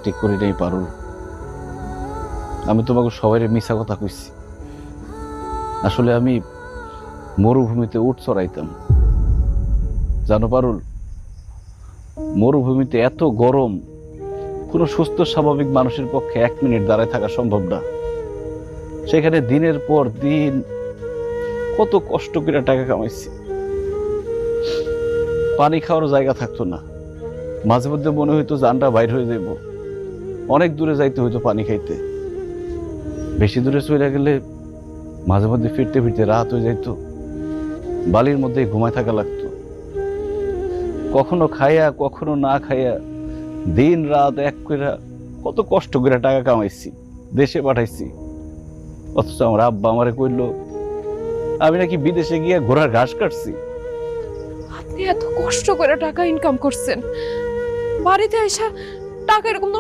ঠিক করি নাই পারুল। আমি তোমাকে সবাই মিছা কথা কইছি। আসলে আমি মরুভূমিতে উট চড়াইতাম। জানো পারুল, মরুভূমিতে এত গরম, কোনো সুস্থ স্বাভাবিক মানুষের পক্ষে 1 মিনিট দাঁড়ায় থাকা সম্ভব না। সেখানে দিনের পর দিন কত কষ্ট করে টাকা কামাইছি। পানি খাওয়ার জায়গা থাকতো না। মাঝে মধ্যে মনে হইতো জানটা বাইর হয়ে যাইব। অনেক দূরে যাইতে হইতো পানি খাইতে। বেশি দূরে চলে গেলে মাঝে মধ্যে ফিরতে ফিরতে রাত হয়ে যাইতো। বালির মধ্যে ঘুমায় থাকা লাগতো। কখনো খাইয়া কখনো না খাইয়া দিন রাত এক করে কত কষ্ট করে টাকা কামাইছি, দেশে পাঠাইছি। অথচ আমার আব্বা আমারে কইলো আমি নাকি বিদেশে গিয়ে ঘোড়ার ঘাস কাটছি। আপনি এত কষ্ট করে টাকা ইনকাম করছেন, বাড়িতে এসে টাকা এরকম